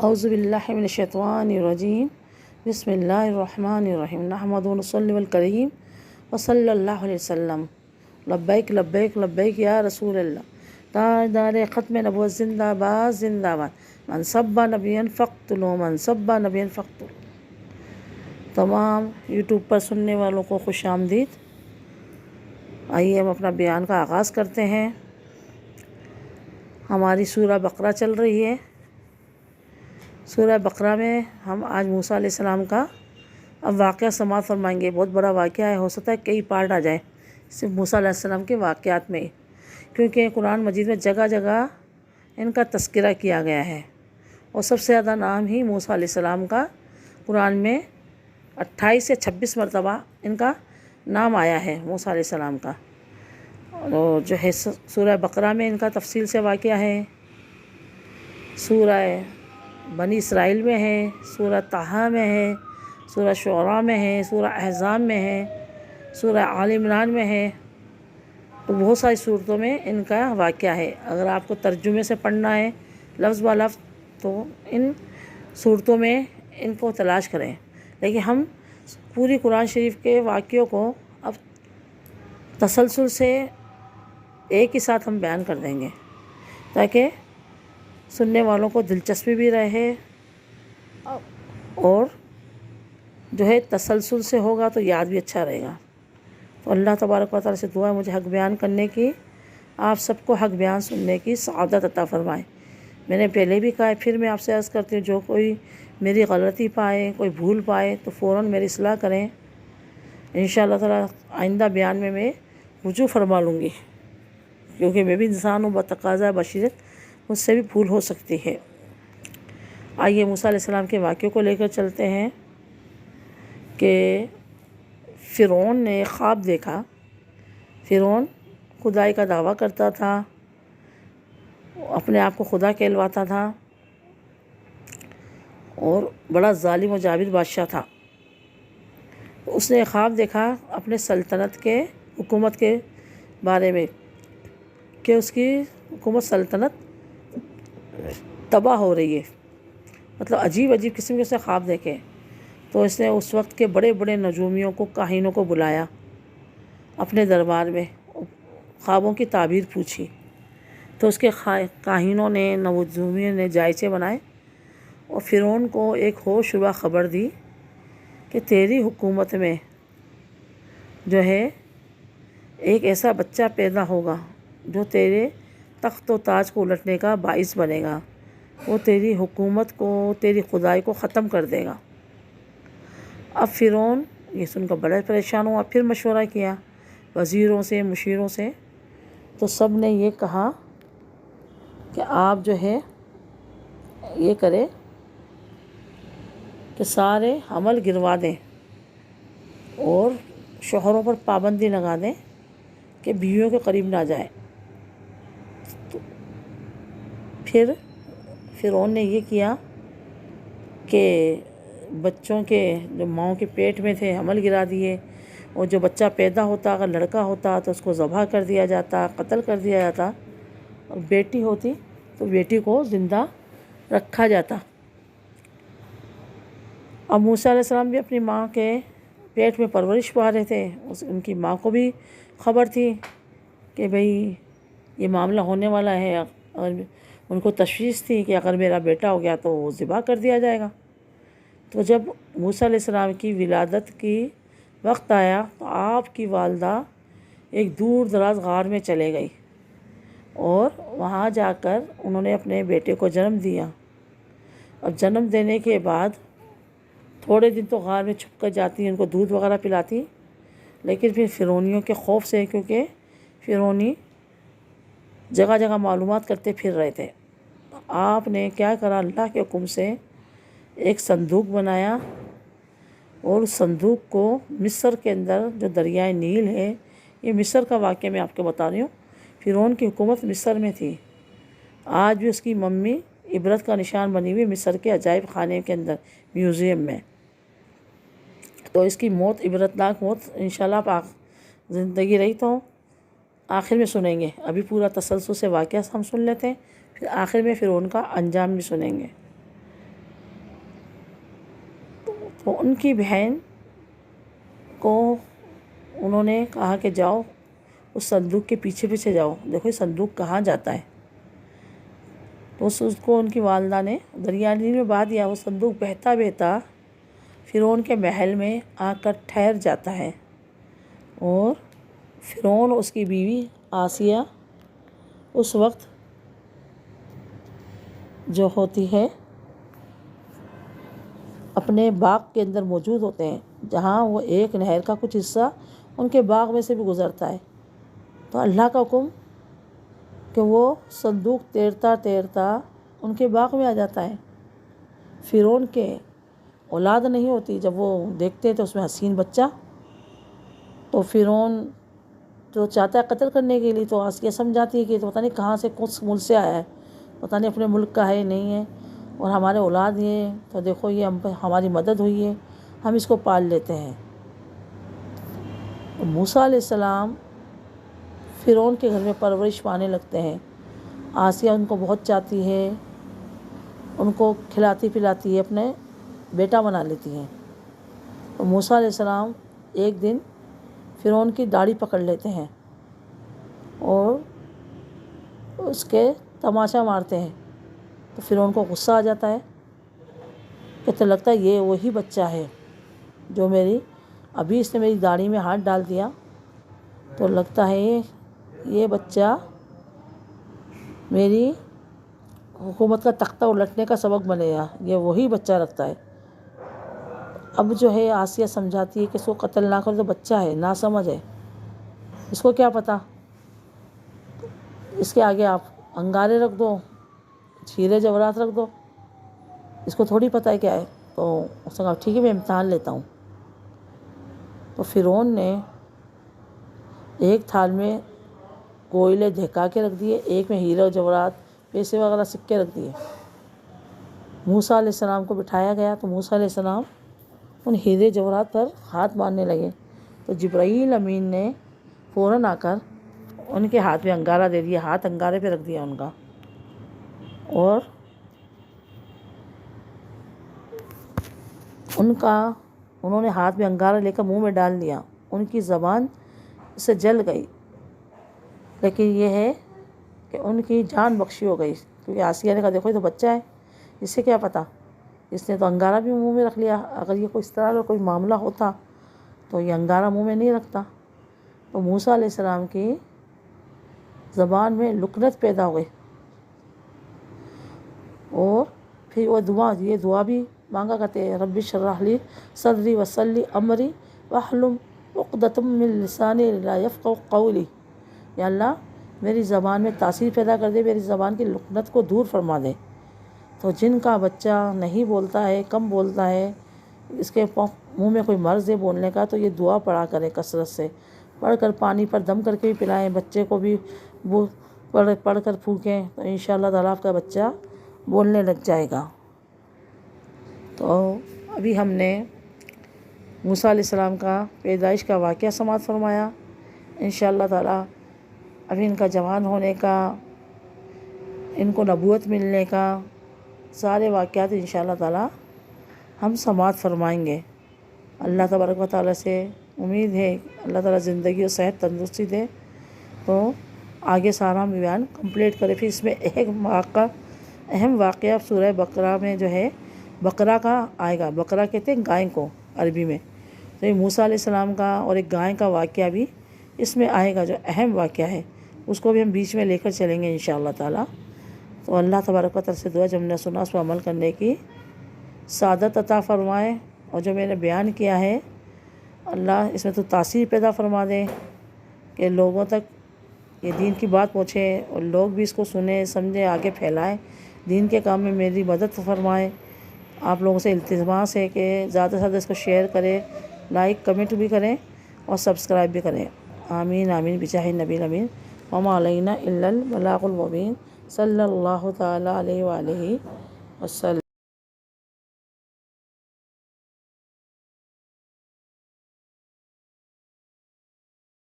اعوذ باللہ من الشیطان الرجیم بسم اللہ الرحمن الرحیم نحمدہ و نصلی علی الکریم وصلی اللہ علیہ وسلم لبیک لبیک لبیک یا رسول اللہ تاجدار ختم نبوت زندہ باد زندہ باد من سب نبیا فاقتلوا من سب نبیا فاقتلوا۔ تمام یوٹیوب پر سننے والوں کو خوش آمدید۔ آئیے ہم اپنا بیان کا آغاز کرتے ہیں۔ ہماری سورہ بقرہ چل رہی ہے۔ سورہ بقرہ میں ہم آج موسیٰ علیہ السلام کا اب واقعہ سماعت فرمائیں گے۔ بہت بڑا واقعہ ہے، ہو سکتا ہے کئی پارٹ آ جائیں صرف موسیٰ علیہ السلام کے واقعات میں، کیونکہ قرآن مجید میں جگہ جگہ ان کا تذکرہ کیا گیا ہے، اور سب سے زیادہ نام ہی موسیٰ علیہ السلام کا قرآن میں 28 سے 26 مرتبہ ان کا نام آیا ہے، موسیٰ علیہ السلام کا۔ اور جو ہے سورہ بقرہ میں ان کا تفصیل سے واقعہ ہے، سورہ بنی اسرائیل میں ہے، سورہ طٰہٰ میں ہے، سورہ شعراء میں ہے، سورہ احزاب میں ہے، سورہ آل عمران میں ہے۔ تو بہت ساری صورتوں میں ان کا واقعہ ہے۔ اگر آپ کو ترجمے سے پڑھنا ہے لفظ بہ لفظ تو ان صورتوں میں ان کو تلاش کریں، لیکن ہم پوری قرآن شریف کے واقعوں کو اب تسلسل سے ایک ہی ساتھ ہم بیان کر دیں گے، تاکہ سننے والوں کو دلچسپی بھی رہے، اور جو ہے تسلسل سے ہوگا تو یاد بھی اچھا رہے گا۔ تو اللہ تبارک و تعالیٰ سے دعا ہے مجھے حق بیان کرنے کی، آپ سب کو حق بیان سننے کی سعادت عطا فرمائے۔ میں نے پہلے بھی کہا ہے، پھر میں آپ سے عرض کرتی ہوں، جو کوئی میری غلطی پائے، کوئی بھول پائے تو فوراً میری اصلاح کریں۔ انشاءاللہ تعالیٰ آئندہ بیان میں رجوع فرما لوں گی، کیونکہ میں بھی انسان ہوں، بتقاضۂ بشریت مجھ سے بھی بھول ہو سکتی ہے۔ آئیے موسیٰ علیہ السلام کے واقعے کو لے کر چلتے ہیں کہ فرعون نے ایک خواب دیکھا۔ فرعون خدائی کا دعویٰ کرتا تھا، اپنے آپ کو خدا کہلواتا تھا، اور بڑا ظالم و جابر بادشاہ تھا۔ اس نے ایک خواب دیکھا اپنے سلطنت کے حکومت کے بارے میں، کہ اس کی حکومت سلطنت تباہ ہو رہی ہے، مطلب عجیب عجیب قسم کے اس نے خواب دیکھے۔ تو اس نے اس وقت کے بڑے بڑے نجومیوں کو، کاہنوں کو بلایا اپنے دربار میں، خوابوں کی تعبیر پوچھی۔ تو اس کے کاہنوں نے، نجومیوں نے جائزے بنائے اور فرعون کو ایک ہوش ربا خبر دی کہ تیری حکومت میں جو ہے ایک ایسا بچہ پیدا ہوگا جو تیرے تخت و تاج کو الٹنے کا باعث بنے گا، وہ تیری حکومت کو، تیری خدائی کو ختم کر دے گا۔ اب فرعون یہ سن کر بڑا پریشان ہوا، پھر مشورہ کیا وزیروں سے، مشیروں سے، تو سب نے یہ کہا کہ آپ جو ہے یہ کرے کہ سارے عمل گروا دیں اور شوہروں پر پابندی لگا دیں کہ بیویوں کے قریب نہ جائیں۔ تو پھر فرعون نے یہ کیا کہ بچوں کے جو ماؤں کے پیٹ میں تھے عمل گرا دیے، اور جو بچہ پیدا ہوتا اگر لڑکا ہوتا تو اس کو ذبح کر دیا جاتا، قتل کر دیا جاتا، اور بیٹی ہوتی تو بیٹی کو زندہ رکھا جاتا۔ اب موسیٰ علیہ السلام بھی اپنی ماں کے پیٹ میں پرورش پا رہے تھے، ان کی ماں کو بھی خبر تھی کہ بھئی یہ معاملہ ہونے والا ہے، اور ان کو تشویش تھی کہ اگر میرا بیٹا ہو گیا تو وہ ذبح کر دیا جائے گا۔ تو جب موسیٰ علیہ السلام کی ولادت کی وقت آیا تو آپ کی والدہ ایک دور دراز غار میں چلے گئی، اور وہاں جا کر انہوں نے اپنے بیٹے کو جنم دیا۔ اب جنم دینے کے بعد تھوڑے دن تو غار میں چھپ کر جاتی، ان کو دودھ وغیرہ پلاتی، لیکن پھر فرعونیوں کے خوف سے، کیونکہ فرعونی جگہ جگہ معلومات کرتے پھر رہے تھے، آپ نے کیا کرا، اللہ کے حکم سے ایک صندوق بنایا، اور اس صندوق کو مصر کے اندر جو دریائے نیل ہے، یہ مصر کا واقعہ میں آپ کو بتا رہی ہوں، فرعون کی حکومت مصر میں تھی، آج بھی اس کی ممی عبرت کا نشان بنی ہوئی مصر کے عجائب خانے کے اندر، میوزیم میں۔ تو اس کی موت عبرتناک موت انشاءاللہ آپ زندگی رہی تو آخر میں سنیں گے، ابھی پورا تسلسل سے واقعہ ہم سن لیتے ہیں، پھر آخر میں فرعون کا انجام بھی سنیں گے۔ تو ان کی بہن کو انہوں نے کہا کہ جاؤ اس صندوق کے پیچھے پیچھے جاؤ، دیکھو یہ صندوق کہاں جاتا ہے۔ تو اس کو ان کی والدہ نے دریا نیل میں بہا دیا۔ وہ صندوق بہتا بہتا فرعون کے محل میں آ کر ٹھہر جاتا ہے، اور فرعون اس کی بیوی آسیہ اس وقت جو ہوتی ہے اپنے باغ کے اندر موجود ہوتے ہیں، جہاں وہ ایک نہر کا کچھ حصہ ان کے باغ میں سے بھی گزرتا ہے۔ تو اللہ کا حکم کہ وہ صندوق تیرتا تیرتا ان کے باغ میں آ جاتا ہے۔ فرعون کے اولاد نہیں ہوتی، جب وہ دیکھتے تو اس میں حسین بچہ، تو فرعون جو چاہتا ہے قتل کرنے کے لیے، تو آسیہ سمجھاتی ہے کہ تو پتہ نہیں کہاں سے کس ملک سے آیا ہے، پتہ نہیں اپنے ملک کا ہے نہیں ہے، اور ہمارے اولاد یہ ہے، تو دیکھو یہ ہماری مدد ہوئی ہے، ہم اس کو پال لیتے ہیں۔ موسیٰ علیہ السلام فرعون کے گھر میں پرورش پانے لگتے ہیں۔ آسیہ ان کو بہت چاہتی ہے، ان کو کھلاتی پلاتی ہے، اپنے بیٹا بنا لیتی ہیں۔ تو موسیٰ علیہ السلام ایک دن فرعون کی داڑھی پکڑ لیتے ہیں اور اس کے تماشا مارتے ہیں۔ تو فرعون کو غصہ آ جاتا ہے کہ تو لگتا ہے یہ وہی بچہ ہے جو ابھی اس نے میری داڑھی میں ہاتھ ڈال دیا، تو لگتا ہے یہ بچہ میری حکومت کا تختہ الٹنے کا سبب بنے گا، یہ وہی بچہ لگتا ہے۔ اب جو ہے آسیہ سمجھاتی ہے کہ اس کو قتل نہ کرو، تو بچہ ہے، ناسمجھ ہے، اس کو کیا پتہ، اس کے آگے آپ انگارے رکھ دو، ہیرے جواہرات رکھ دو، اس کو تھوڑی پتہ ہے کیا ہے۔ تو اس نے کہا ٹھیک ہے میں امتحان لیتا ہوں۔ تو فرعون نے ایک تھال میں کوئلے دھکا کے رکھ دیے، ایک میں ہیرے و جواہرات، پیسے وغیرہ سکے رکھ دیے۔ موسیٰ علیہ السلام کو بٹھایا گیا، تو موسیٰ علیہ السلام ان ہیرے جواہرات پر ہاتھ مارنے لگے، تو جبرائیل امین نے فوراً آ کر ان کے ہاتھ میں انگارہ دے دیا، ہاتھ انگارے پہ رکھ دیا ان کا، اور انہوں نے ہاتھ میں انگارہ لے کر منہ میں ڈال دیا، ان کی زبان سے جل گئی، لیکن یہ ہے کہ ان کی جان بخشی ہو گئی، کیونکہ آسیہ نے کہا دیکھو یہ تو بچہ ہے، اس سے کیا پتہ، اس نے تو انگارہ بھی منہ میں رکھ لیا، اگر یہ کوئی اس طرح کا کوئی معاملہ ہوتا تو یہ انگارہ منہ میں نہیں رکھتا۔ تو موسیٰ علیہ السلام کی زبان میں لکنت پیدا ہو گئی، اور پھر وہ یہ دعا بھی مانگا کرتے ہیں، رب اشرح لی صدری ویسر لی امری واحلل عقدۃ من لسانی یفقہوا قولی، یا اللہ میری زبان میں تاثیر پیدا کر دے، میری زبان کی لکنت کو دور فرما دے۔ تو جن کا بچہ نہیں بولتا ہے، کم بولتا ہے، اس کے منہ میں کوئی مرض ہے بولنے کا، تو یہ دعا پڑھا کرے کثرت سے، پڑھ کر پانی پر دم کر کے بھی پلائیں، بچے کو بھی وہ پڑھ کر پھونکیں، تو انشاءاللہ تعالیٰ آپ کا بچہ بولنے لگ جائے گا۔ تو ابھی ہم نے موسیٰ علیہ السلام کا پیدائش کا واقعہ سماعت فرمایا، انشاءاللہ تعالیٰ ابھی ان کا جوان ہونے کا، ان کو نبوت ملنے کا سارے واقعات انشاءاللہ تعالیٰ ہم سماعت فرمائیں گے۔ اللہ تبارک و تعالیٰ سے امید ہے اللہ تعالیٰ زندگی اور صحت تندرستی دے، تو آگے سارا ہم بیان کمپلیٹ کرے۔ پھر اس میں ایک اہم واقعہ سورہ بقرہ میں جو ہے بقرہ کا آئے گا، بقرہ کہتے ہیں گائے کو عربی میں، تو یہ موسیٰ علیہ السلام کا اور ایک گائے کا واقعہ بھی اس میں آئے گا جو اہم واقعہ ہے، اس کو بھی ہم بیچ میں لے کر چلیں گے انشاءاللہ تعالیٰ۔ تو اللہ تبارک و تعالیٰ سے دعا جو ہم نے سنا اس پر عمل کرنے کی سعادت عطا فرمائے، اور جو میں نے بیان کیا ہے اللہ اس میں تو تاثیر پیدا فرما دے کہ لوگوں تک یہ دین کی بات پہنچے، اور لوگ بھی اس کو سنیں سمجھیں، آگے پھیلائیں، دین کے کام میں میری مدد فرمائے۔ آپ لوگوں سے التماس ہے کہ زیادہ سے زیادہ اس کو شیئر کریں، لائک کمنٹ بھی کریں اور سبسکرائب بھی کریں۔ آمین آمین بجاہ النبی الامین وما علینا الا البلاغ المبین، صلی اللہ تعالیٰ علیہ وآلہ وسلم۔